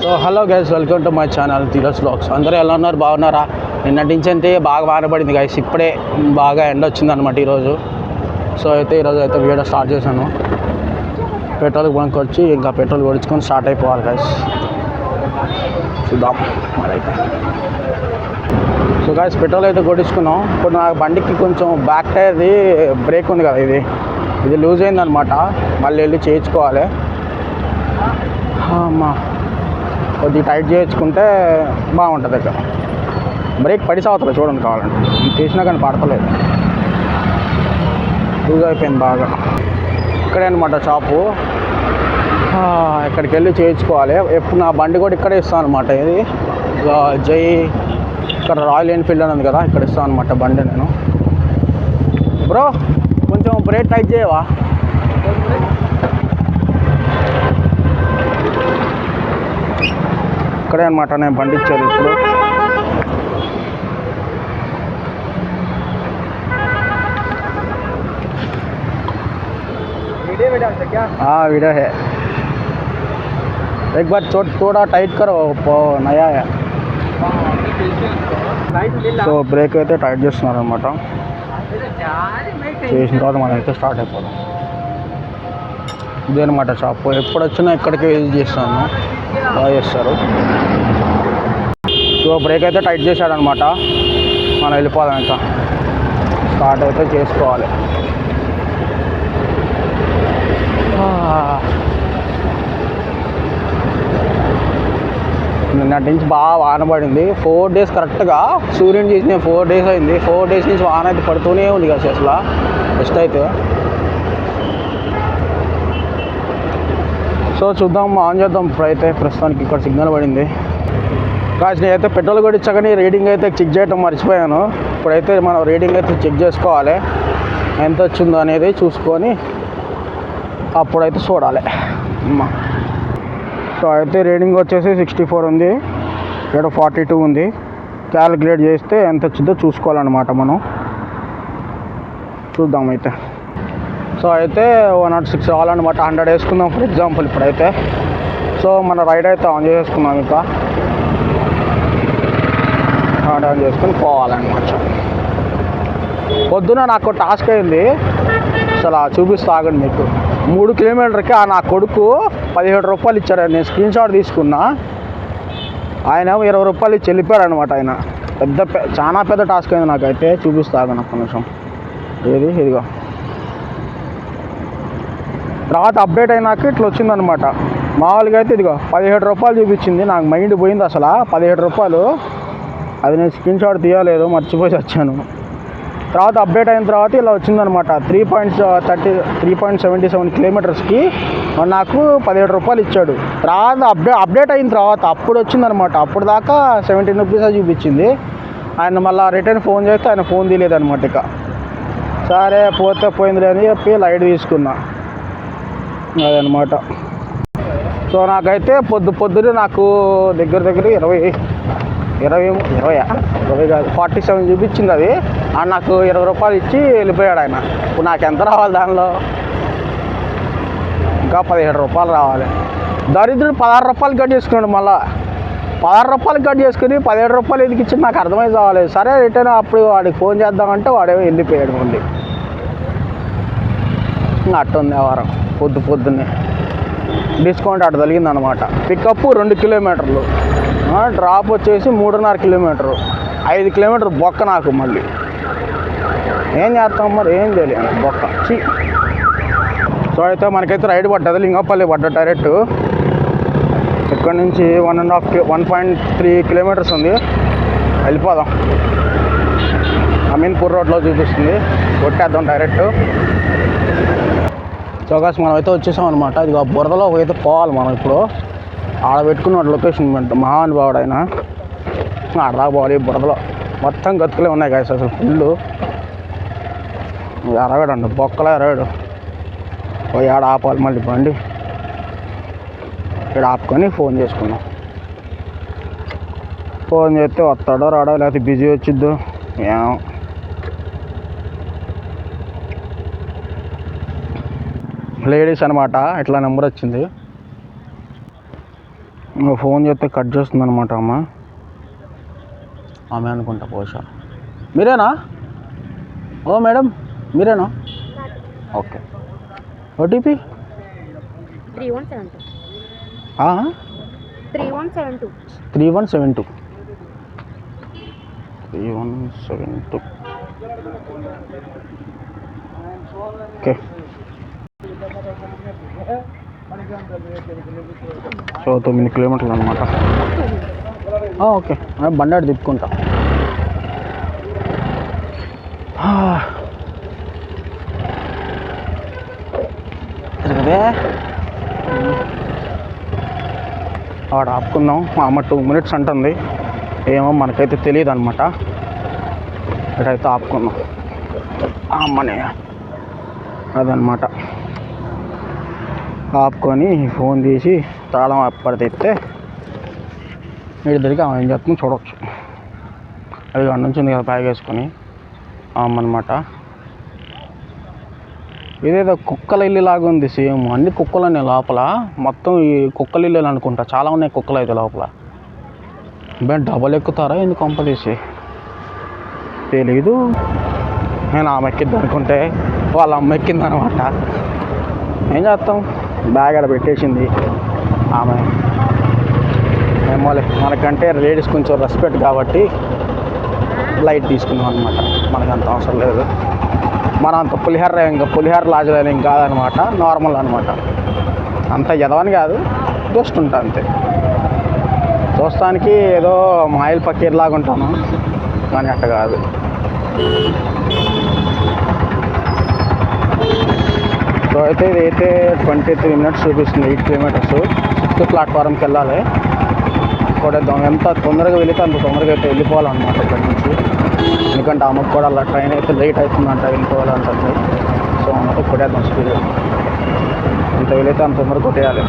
So hello guys, welcome to my channel Dheeraj vlogs. అందరూ ఎలా ఉన్నారు? బాగున్నారా? నిన్నటి నుంచి అంటే బాగా వానపడింది గైస్. ఇప్పుడే బాగా ఎండ వచ్చిందనమాట ఈరోజు. సో అయితే ఈరోజు అయితే వీడియో స్టార్ట్ చేశాను. పెట్రోల్ బంక్ వచ్చి ఇంకా పెట్రోల్ కొడుచుకొని స్టార్ట్ అయిపోవాలి గైస్. చూద్దాం మరైతే. సో గైస్, పెట్రోల్ అయితే కొట్టించుకున్నాం. ఇప్పుడు నా బండికి కొంచెం బ్యాక్ టైర్ది బ్రేక్ ఉంది కదా, ఇది లూజ్ అయిందనమాట. మళ్ళీ వెళ్ళి చేయించుకోవాలి. అమ్మా, కొద్దిగా టైట్ చేయించుకుంటే బాగుంటుంది. ఇక్కడ బ్రేక్ పడిసి అవుతుంది చూడండి, కావాలంటే తీసినా కానీ పడతలేదు, లూజ్ అయిపోయింది బాగా. ఇక్కడే అనమాట షాపు. ఇక్కడికి వెళ్ళి చేయించుకోవాలి. ఎప్పుడు నా బండి కూడా ఇక్కడే ఇస్తాను అనమాట. ఇది జై ఇక్కడ రాయల్ ఎన్ఫీల్డ్ అని ఉంది కదా, ఇక్కడ ఇస్తాను అనమాట బండి నేను. బ్రో కొంచెం బ్రేక్ టైట్ చేయవా? ఇక్కడే అనమాట నేను బండి ఇచ్చేది ఇప్పుడు. वीडियो है. एक बार थोड़ा टाइट करो, नया है. సో బ్రేక్ అయితే టైట్ చేస్తున్నారు అనమాట. చేసిన తర్వాత మనం అయితే స్టార్ట్ అయిపోదాం. ఇదే అనమాట షాప్. ఎప్పుడు వచ్చినా ఇక్కడికి విజిట్ చేస్తాను, బాగా చేస్తారు. సో బ్రేక్ అయితే టైట్ చేశాడనమాట. మనం వెళ్ళిపోదాం, ఇంకా స్టార్ట్ అయితే చేసుకోవాలి. నిన్నటి నుంచి బాగా వాన పడింది. 4 days కరెక్ట్గా సూర్యుని చేసిన 4 days అయింది. 4 days నుంచి వాన అయితే పడుతూనే ఉంది కదా అసలు. బెస్ట్ అయితే సో చూద్దాం, ఆన్ చేద్దాం. ఇప్పుడైతే ప్రస్తుతానికి ఇక్కడ సిగ్నల్ పడింది. కాదు, నేనైతే పెట్రోల్ కూడా ఇచ్చాకని రీడింగ్ అయితే చెక్ చేయడం మర్చిపోయాను. ఇప్పుడైతే మనం రీడింగ్ అయితే చెక్ చేసుకోవాలి, ఎంత వచ్చిందో అనేది చూసుకొని అప్పుడైతే చూడాలి. సో అయితే రీడింగ్ వచ్చేసి 64 ఉంది, ఇక్కడ 42 ఉంది. క్యాలిక్యులేట్ చేస్తే ఎంత వచ్చిందో చూసుకోవాలన్నమాట మనం. చూద్దాం అయితే. సో అయితే 106 రావాలన్నమాట. 100 వేసుకుందాం ఫర్ ఎగ్జాంపుల్ ఇప్పుడైతే. సో మన రైడ్ అయితే ఆన్ చేసుకున్నాం, ఇంకా ఆన్ చేసుకొని పోవాలన్నమాట. పొద్దున నాకు టాస్క్ అయింది అసలు, చూపిస్తా ఆగండి మీకు. 3 కిలోమీటర్కి నా కొడుకు 17 రూపాయలు ఇచ్చారు. నేను స్క్రీన్ షాట్ తీసుకున్నా. ఆయన 20 రూపాయలు ఇచ్చి వెళ్ళిపోయాడు అనమాట. ఆయన చాలా పెద్ద టాస్క్ అయింది నాకైతే. చూపిస్తా ఆగండి ఒక్క నిమిషం. ఇదిగో తర్వాత అప్డేట్ అయినాక ఇట్లా వచ్చిందనమాట. మామూలుగా అయితే ఇదిగో 17 రూపాయలు చూపించింది. నాకు మైండ్ పోయింది అసలు. 17 రూపాయలు అది నేను స్క్రీన్ షాట్ తీయలేదు, మర్చిపోయి వచ్చాను. తర్వాత అప్డేట్ అయిన తర్వాత ఇలా వచ్చిందనమాట. 3.77 కిలోమీటర్స్కి నాకు 17 రూపాయలు ఇచ్చాడు. తర్వాత అప్డేట్ అయిన తర్వాత అప్పుడు వచ్చిందనమాట. అప్పుడు దాకా 17 రూపీస్ చూపించింది. ఆయన మళ్ళీ రిటర్న్ ఫోన్ చేస్తే ఆయన ఫోన్ తీయలేదనమాట. ఇక సరే పోతే పోయింది అని చెప్పి లైట్ తీసుకున్నా, అదనమాట. సో నాకైతే పొద్దునే నాకు దగ్గర 20 కాదు 47 చూపించింది. అది నాకు 20 రూపాయలు ఇచ్చి వెళ్ళిపోయాడు ఆయన. ఇప్పుడు నాకు ఎంత రావాలి దానిలో? ఇంకా 17 రూపాయలు రావాలి. దరిద్రుడు 16 రూపాయలు కట్ చేసుకున్నాడు. మళ్ళీ 16 రూపాయలు కట్ చేసుకుని 17 రూపాయలు ఎందుకు ఇచ్చి నాకు అర్థమై కావాలి. సరే రిటర్న్ అప్పుడు వాడికి ఫోన్ చేద్దామంటే వాడేమో వెళ్ళిపోయాడు మళ్ళీ. ఇంకా అట్టుంది వారం. పొద్దున్నే డిస్కౌంట్ అటు తగిలిందనమాట. పికప్ 2 కిలోమీటర్లు, డ్రాప్ వచ్చేసి 3.5 కిలోమీటరు. 5 కిలోమీటర్ బొక్క నాకు. మళ్ళీ ఏం చేస్తాం మరి, ఏం తెలియదు బొక్క. సో అయితే మనకైతే రైడ్ పడ్డది, లింగపల్లి పడ్డ డైరెక్ట్. ఇక్కడ నుంచి 1.3 కిలోమీటర్స్ ఉంది. వెళ్ళిపోదాం. అమీన్పూర్ రోడ్లో చూపిస్తుంది, కొట్టేద్దాం డైరెక్ట్. సో గాయ్స్, మనం అయితే వచ్చేసాం అనమాట. ఇది బురదలో అయితే పోవాలి మనం. ఇప్పుడు ఆడ పెట్టుకున్న లొకేషన్ మహానుభావుడు ఆయన. ఆడదాకా పోవాలి. బురదలో మొత్తం గతుకులే ఉన్నాయి గాయ్స్, అసలు ఫుల్ ఎరగాడు అండి, బొక్కలో ఎరగాడు. పోయి ఆడ ఆపాలి మళ్ళీ బండి. ఇక్కడ ఆపుకొని ఫోన్ చేసుకున్నాం. ఫోన్ చేస్తే వస్తాడో రాడో, లేకపోతే బిజీ వచ్చిద్దు ఏమో. లేడీస్ అనమాట. ఇట్లా నెంబర్ వచ్చింది. ఇంకా ఫోన్ చేస్తే కట్ చేస్తుంది అనమాట ఆమె అనుకుంటా బహుశా. మీరేనా? ఓ మేడం మీరేనా? ఓకే. ఓటీపీ 3172. 3172. 3172. 3172. ఓకే. సో 9 కిలోమీటర్లు అనమాట. ఓకే బండాడు తిప్పుకుంటా. తిరగదే ఆడ ఆపుకుందాం. మా అమ్మ 2 minutes అంటుంది. ఏమో మనకైతే తెలియదు అనమాట. ఇక్కడైతే ఆపుకుందాం. అమ్మనే అదనమాట. ఆపుకొని ఫోన్ తీసి తాళం అప్పడితే వీడి దగ్గరికి ఆమె ఏం చేస్తుందో చూడవచ్చు. అది అక్కడ నుంచి ఉంది కదా బ్యాగ్ వేసుకొని అమ్మనమాట. ఇదేదో కుక్కల ఇల్లు లాగా ఉంది సేమ్. అన్ని కుక్కలనే లోపల మొత్తం ఈ కుక్కల ఇల్లు అనుకుంటా. చాలా ఉన్నాయి కుక్కలు అయితే లోపల. డబల్ ఎక్కుతారా ఎందుకు కొంపదీసి తెలీదు. నేను ఆమె ఎక్కిద్ది అనుకుంటే వాళ్ళ అమ్మ ఎక్కింది అనమాట. ఏం చేస్తాం, బ్యాగ్ ఆడ పెట్టేసింది ఆమె. ఏమోలే, మనకంటే లేడీస్ కొంచెం రెస్పెక్ట్ కాబట్టి లైట్ తీసుకున్నాం అనమాట. మనకంత అవసరం లేదు. మనం అంత పులిహార లాజులని ఏం కాదనమాట. నార్మల్ అనమాట. అంత ఎదవని కాదు, జస్ట్ ఉంటా అంతే. చూస్తానికి ఏదో మాయిల్ పకీర్ లాగా ఉంటాను కానీ అట్ట కాదు. సో అయితే ఇదైతే 23 minutes చూపిస్తుంది. 8 kilometers. 6th ప్లాట్ఫారంకి వెళ్ళాలి. కొడేద్దాం. ఎంత తొందరగా వెళితే అంత తొందరగా అయితే వెళ్ళిపోవాలన్నమాట ఇక్కడి నుంచి. ఎందుకంటే ఆమెకు కూడా అలా ట్రైన్ అయితే లేట్ అవుతుందంట, వెళ్ళిపోవాలంటుంది. సో అన్నట్టు కొట్టేద్దాం స్పీడ్గా. ఎంత వెళితే అంత తొందరగా కొట్టేయాలి.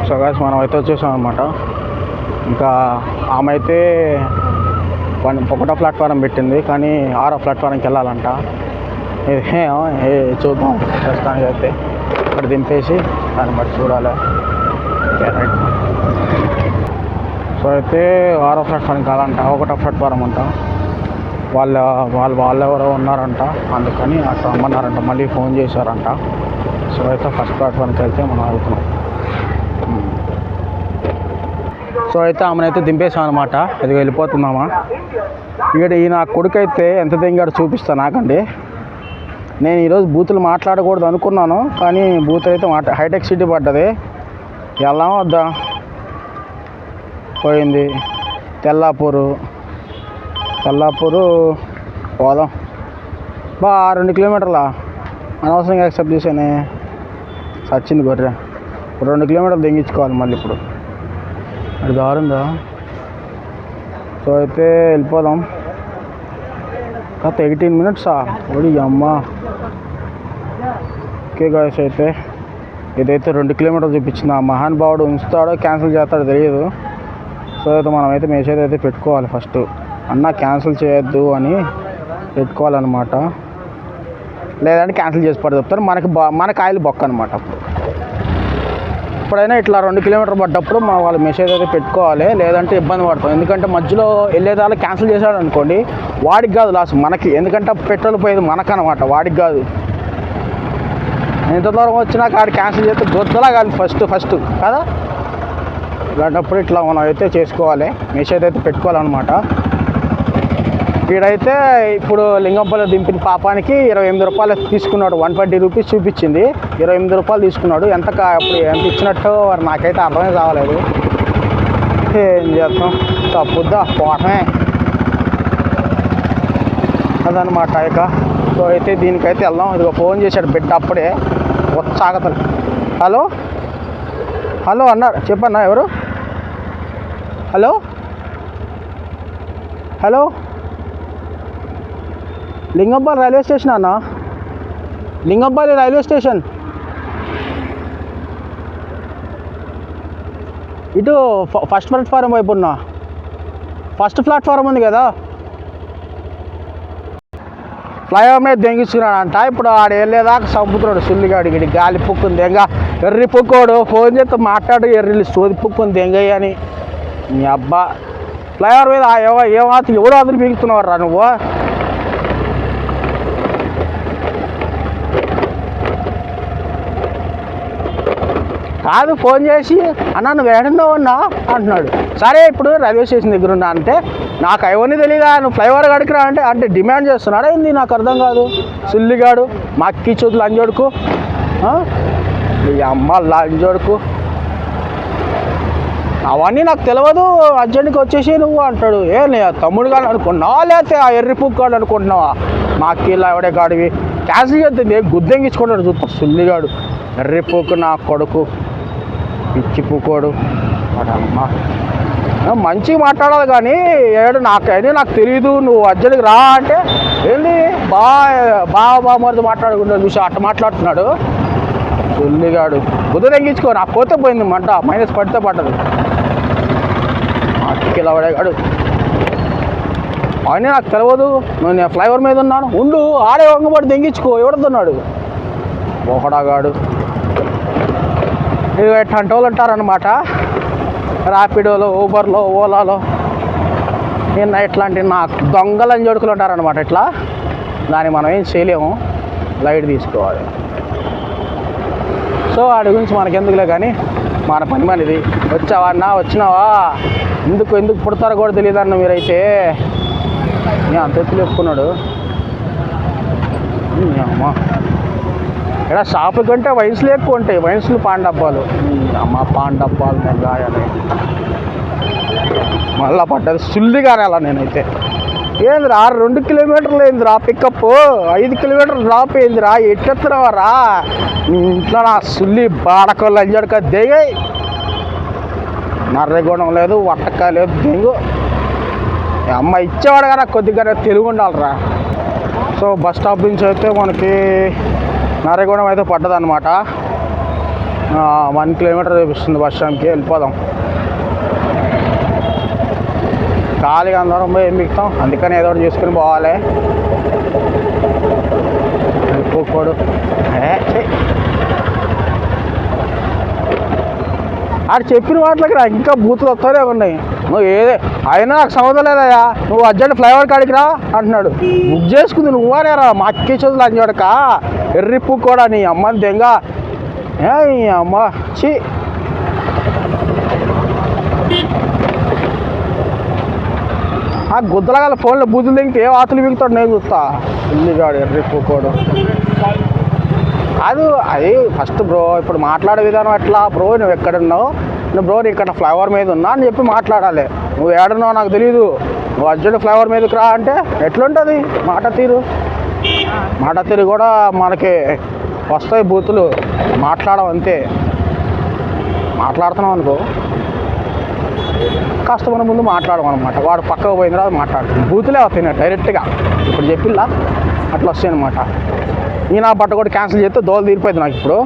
సో గాయ్స్ మనం అయితే వచ్చేసాం అనమాట. ఇంకా ఆమె అయితే 1వ ప్లాట్ఫారం పెట్టింది కానీ 6వ ప్లాట్ఫారంకి వెళ్ళాలంట. చూద్దాం. ప్రస్తుతానికి అయితే ఇక్కడ దింపేసి దాన్ని బట్టి చూడాలి. రైట్. సో అయితే 6వ ప్లాట్ఫారం కాదంట, 1వ ప్లాట్ఫారం అంట. వాళ్ళు ఎవరో ఉన్నారంట, అందుకని అక్కడ రమ్మన్నారంట. మళ్ళీ ఫోన్ చేశారంట. సో అయితే 1st ప్లాట్ఫారంకి వెళ్తే మనం ఆగుతున్నాం. సో అయితే ఆమెనైతే దింపేసాం అనమాట. ఇది వెళ్ళిపోతున్నామా. ఇక్కడ ఈ నా కొడుకు అయితే ఎంత దింగాడు చూపిస్తా నాకండి. నేను ఈరోజు బూతులు మాట్లాడకూడదు అనుకున్నాను కానీ బూత్ అయితే హైటెక్ సిటీ పడ్డది. వెళ్దాం వద్దా? పోయింది. తెల్లాపూరు పోదాం. 2 kilometerలా అనవసరంగా యాక్సెప్ట్ చేశానే. సచ్చింది గొర్రె. 2 kilometers దింగించుకోవాలి మళ్ళీ ఇప్పుడు. అది దారుందా. సో అయితే వెళ్ళిపోదాం. 18 minutes ఒడి అమ్మ. ఓకే గాయ్స్ అయితే ఇదైతే 2 kilometers చూపించింది. ఆ మహానుభావుడు ఉంచుతాడో క్యాన్సిల్ చేస్తాడో తెలియదు. సో అయితే మనమైతే మెసేజ్ అయితే పెట్టుకోవాలి ఫస్ట్. అన్న క్యాన్సిల్ చేయొద్దు అని పెట్టుకోవాలన్నమాట. లేదంటే క్యాన్సిల్ చేసి పడి చెప్తారు. మనకి ఆయిల్ బొక్క అనమాట. ఎప్పుడైనా ఇట్లా 2 kilometers పడ్డప్పుడు మా వాళ్ళు మెసేజ్ అయితే పెట్టుకోవాలి. లేదంటే ఇబ్బంది పడతాం. ఎందుకంటే మధ్యలో వెళ్ళేదాళ్ళు క్యాన్సిల్ చేశాడు అనుకోండి, వాడికి కాదు లాస్ మనకి. ఎందుకంటే పెట్రోల్ పోయేది మనకనమాట, వాడికి కాదు. ఎంత దూరం వచ్చినా కాడి క్యాన్సిల్ చేస్తే గొద్దలా కాదు ఫస్ట్ కదా. ఇలాంటప్పుడు ఇట్లా మనం అయితే చేసుకోవాలి. మెసేజ్ అయితే పెట్టుకోవాలన్నమాట. వీడైతే ఇప్పుడు లింగంపల్లి దింపిన పాపానికి 28 రూపాయలు తీసుకున్నాడు. 120 rupees చూపించింది. 28 రూపాయలు తీసుకున్నాడు. ఎంత ఇచ్చినట్టు వారు నాకైతే అర్థమే కావలేదు. ఏం చేస్తాం, తప్పుద్దా పోవటమే అదనమాట. ఇక సో అయితే దీనికైతే వెళ్దాం. ఇదిగో ఫోన్ చేశాడు బిడ్డ అప్పుడే ఉత్సాగతలు. హలో అన్నారు. చెప్పన్నా ఎవరు? హలో లింగంపల్లి రైల్వే స్టేషన్ అన్న. లింగంపల్లి రైల్వే స్టేషన్ ఇటు ఫస్ట్ ప్లాట్ఫారం వైపు ఉన్నా. ఫస్ట్ ప్లాట్ఫారం ఉంది కదా, ఫ్లైఓవర్ మీద దెంగిస్తున్నాడంట. ఇప్పుడు ఆడ వెళ్ళేదాకా చంపుతున్నాడు సుల్లిగాడి గడి గాలి పుక్కుని దెంగ ఎర్రి పుక్కోడు ఫోన్ చేస్తే మాట్లాడు ఎర్రి సోది పుక్కుని దెంగయ్య అని. నీ అబ్బా ఫ్లైఓవర్ మీద ఏమాత్రం ఎవరు అదులు మిగులుతున్నావు రా నువ్వు. కాదు ఫోన్ చేసి అన్న నువ్వు ఏడున్నావు అన్నా అంటున్నాడు. సరే ఇప్పుడు రైల్వే స్టేషన్ దగ్గర ఉన్నా అంటే నాకు అవన్నీ తెలియదా నువ్వు ఫ్లైఓవర్ కాడికి రా అంటే డిమాండ్ చేస్తున్నాడా ఏంది నాకు అర్థం కాదు. సుల్లిగాడు మా అక్కి చూతులు అంజోడుకు ఈ అమ్మ లంజోడుకు అవన్నీ నాకు తెలియదు అర్జెంట్కి వచ్చేసి నువ్వు అంటాడు. నీ తమ్ముడు గాడు అనుకున్నావా లేకపోతే ఆ ఎర్రి పుక్కాడు అనుకుంటున్నావా. మా అక్కిలా ఎవడే గాడివి క్యాన్సిల్ చేస్తుంది గుద్దెంగించుకుంటాడు చూస్తా సుల్లిగాడు ఎర్రి పుక్కు నా కొడుకు పిచ్చి పుక్కోడు. అమ్మ మంచిగా మాట్లాడాలి కానీ నాకు తెలియదు నువ్వు అర్జెంట్కి రా అంటే ఏంటి బాగా మరిది మాట్లాడుకుంటాడు చూసి అట్ట మాట్లాడుతున్నాడు సుల్లిగాడు. బుద్ధ తగ్గించుకో నాకు పోతే పోయింది మంట మైనస్ పడితే పడ్డది. అక్కిలా పడేగాడు అవన్నీ నాకు తెలియదు నేను ఫ్లైఓవర్ మీద ఉన్నాను ఉండు ఆడే వంగబడి దెంగించుకో ఎవడుతున్నాడు ఒకడాగాడు. ఇక ఎట్లాంటి వాళ్ళు ఉంటారనమాట ర్యాపిడోలో ఊబర్లో ఓలాలో నిన్న ఇట్లాంటి నాకు దొంగలని జోడుకులు ఉంటారనమాట. ఇట్లా దాన్ని మనం ఏం చేయలేము లైట్ తీసుకోవాలి. సో వాడి గురించి మనకెందుకులే కానీ మన పని మనది. వచ్చావా అన్న వచ్చినావా ఎందుకు పుడతారో కూడా తెలియదు అన్న మీరైతే. నేను అంత ఎత్తులు చెప్పుకున్నాడు. అమ్మ ఇక్కడ షాపు కంటే వైన్స్లు ఎక్కువ ఉంటాయి వైన్స్లు పాన్ డబ్బాలు. అమ్మ పాన్ డబ్బాలు నేను గాయాలి మళ్ళా పడ్డది సుల్లిగానే అలా నేనైతే. ఏందిరా 2 కిలోమీటర్లు ఏందిరా పికప్ 5 కిలోమీటర్లు డ్రాప్ ఏందిరా ఎట్టెత్తున్నావరా ఇంట్లో నా సుల్లి బాడకలు అంజడక దిగాయి. నర్రగొండం లేదు వట్టక లేదు దెంగు. అమ్మ ఇచ్చేవాడు కదా కొద్దిగా తెలుగు ఉండాలిరా. సో బస్ స్టాప్ నుంచి అయితే మనకి నర్రగొండం అయితే పడ్డదనమాట. 1 కిలోమీటర్ చూపిస్తుంది బస్ స్టాండ్కి. వెళ్ళిపోదాం ఖాళీగా అందరం పోయి ఏం మిగుతాం అందుకని ఏదో ఒకటి చేసుకుని పోవాలి. వెళ్ళిపోకూడదు ఆడు చెప్పిన వాటికి నాకు ఇంకా బూతులు వస్తానే ఉన్నాయి. నువ్వు అయినా నాకు సంబంధం లేదయ్యా నువ్వు అర్జెంట్ ఫ్లైఓవర్ కాడికి రా అంటున్నాడు. బుక్ చేసుకుంది నువ్వనే రా మా అక్కి చదువులు అని చూడక ఎర్రిప్పు కూడా నీ అమ్మని దెంగ అమ్మ చీ. ఆ గుద్దలగాల ఫోన్లో బూతులు దింగితే ఏ ఆతులు మిగుతాడు నేను చూస్తా. ఇల్లిగాడు ఎర్రిప్పుకోడు అది ఫస్ట్ బ్రో. ఇప్పుడు మాట్లాడే విధానం ఎట్లా బ్రో నువ్వు ఎక్కడున్నావు బ్రో నీ ఇక్కడ ఫ్లైఓవర్ మీద ఉన్నా అని చెప్పి మాట్లాడాలి. నువ్వు ఏడున్నావు నాకు తెలియదు నువ్వు అర్జెంట్ ఫ్లైఓవర్ మీదకి రా అంటే ఎట్లుంటుంది మాట తీరు కూడా మనకి వస్తాయి బూతులు. మాట్లాడవంతే మాట్లాడుతున్నావు అనుకో కస్టమర్ ముందు మాట్లాడమన్నమాట. వాడు పక్కకు పోయిన తర్వాత మాట్లాడుతుంది బూతులే వస్తాయి డైరెక్ట్గా. ఇప్పుడు చెప్పిల్లా అట్లా వస్తాయి అనమాట. ఈయన బట్ట కూడా క్యాన్సిల్ చేస్తే దోలు తీరిపోయింది నాకు ఇప్పుడు.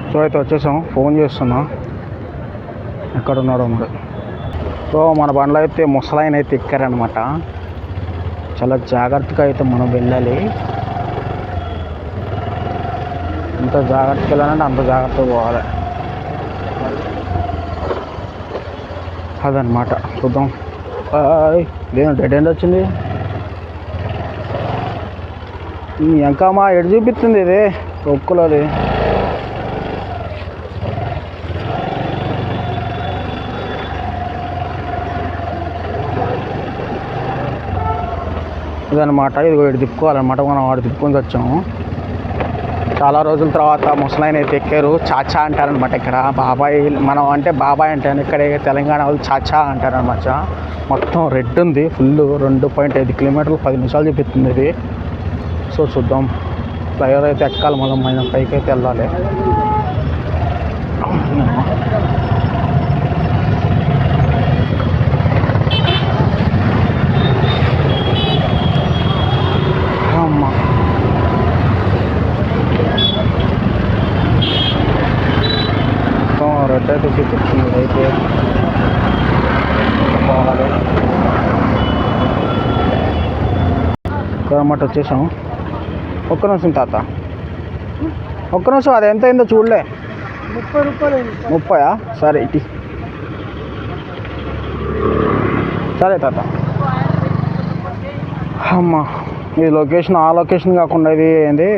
సో అయితే వచ్చేసాం ఫోన్ చేస్తున్నా ఎక్కడున్నాడో మరి. సో మన బండ్లో అయితే ముసలాయన అయితే ఎక్కారనమాట. చాలా జాగ్రత్తగా అయితే మనం వెళ్ళాలి. ఎంత జాగ్రత్తగా వెళ్ళాలంటే అంత జాగ్రత్తగా పోవాలి అదనమాట. చూద్దాం ఇదేం డెడ్ ఎండ్ వచ్చింది ఇంకా మా ఎడు చూపిస్తుంది ఇది ఒక్కులోది. ఇదనమాట ఇది ఇటు తిప్పుకోవాలన్నమాట. మనం వాడు తిప్పుకొని వచ్చాము. చాలా రోజుల తర్వాత ముసలాయన అయితే ఎక్కారు. చాచా అంటారనమాట ఇక్కడ. బాబాయ్ మనం అంటే బాబాయ్ అంటాను ఇక్కడ తెలంగాణ వాళ్ళు చాచా అంటారనమాట. మొత్తం రెడ్ ఉంది ఫుల్ 2.5 కిలోమీటర్లు 10 నిమిషాలు చూపిస్తుంది ఇది. సో చూద్దాం ఫ్లైఓవర్ అయితే ఎక్కాలి మనం పైకి అయితే వెళ్ళాలి. అమ్మా రెడ్ అయితే చూపిస్తుంది అయితే పోవాలి. అన్నమాట వచ్చేసాము. ఒక్క నిమిషం తాత, ఒక్క నిమిషం. అది ఎంత అయిందో చూడలే. 30 రూపాయలు. 30? సరే ఇటీ. సరే తాత. అమ్మా, ఇది లొకేషన్ ఆ లొకేషన్ కాకుండా ఇది ఏంది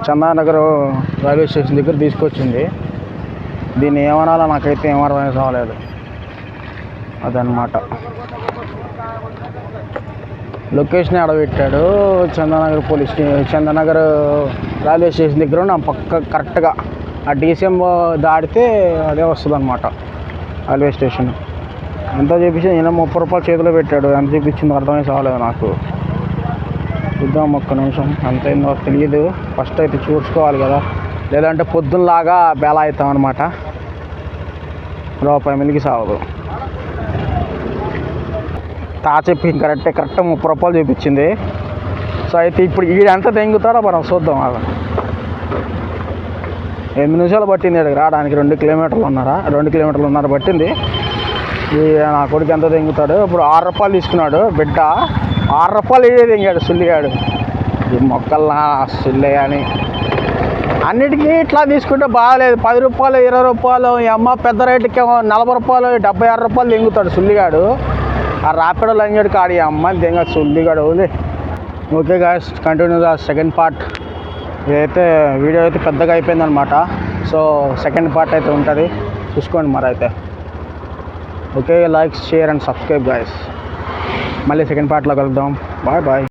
చందానగర్ రైల్వే స్టేషన్ దగ్గర తీసుకొచ్చింది. దీన్ని ఏమనాలో నాకైతే ఏం అర్థం కాలేదు. అదనమాట లొకేషన్ ఆడబెట్టాడు. చందానగర్ రైల్వే స్టేషన్ దగ్గర నా పక్క కరెక్ట్గా ఆ DCM దాటితే అదే వస్తుంది అనమాట రైల్వే స్టేషన్. ఎంత చూపించింది? ఈయన 30 రూపాయలు చేతిలో పెట్టాడు. ఎంత చూపించింది అర్థమే కాలేదు నాకు. చూద్దాం ఒక్క నిమిషం. ఎంత అయిందో తెలియదు. ఫస్ట్ అయితే చూసుకోవాలి కదా, లేదంటే పొద్దున్నలాగా బేలా అవుతాం అనమాట. రూపాయి మిలికి సాగదు. చెప్పి కరెక్ట్ 30 రూపాయలు చూపించింది. సో అయితే ఇప్పుడు ఎంత తెంగుతాడో మనం చూద్దాం. 8 నిమిషాలు పట్టింది ఇక్కడికి రావడానికి. 2 కిలోమీటర్లున్నర పట్టింది. నా కొడుకు ఎంత తెంగుతాడు. ఇప్పుడు 6 రూపాయలు తీసుకున్నాడు బిడ్డ. 6 రూపాయలు ఇదే తెంగాడు సుల్లిగాడు. ఈ మొక్కల్లా సుల్లే అని అన్నిటికీ ఇట్లా తీసుకుంటే బాగాలేదు. 10 రూపాయలు 20 రూపాయలు ఈ అమ్మ పెద్ద రేటుకి 40 రూపాయలు 76 రూపాయలు తెంగుతాడు సుల్లిగాడు. ఆ రాపిడో లంజాడు కాడు ఈ అమ్మాయిని తెంగ సుల్లిగాడు. Okay guys, continue the second part. ఇదైతే వీడియో అయితే పెద్దగా అయిపోయిందనమాట. సో సెకండ్ పార్ట్ అయితే ఉంటుంది, చూసుకోండి మరి అయితే. Okay, like share and subscribe guys. మళ్ళీ సెకండ్ పార్ట్లో కలుద్దాం. Bye bye.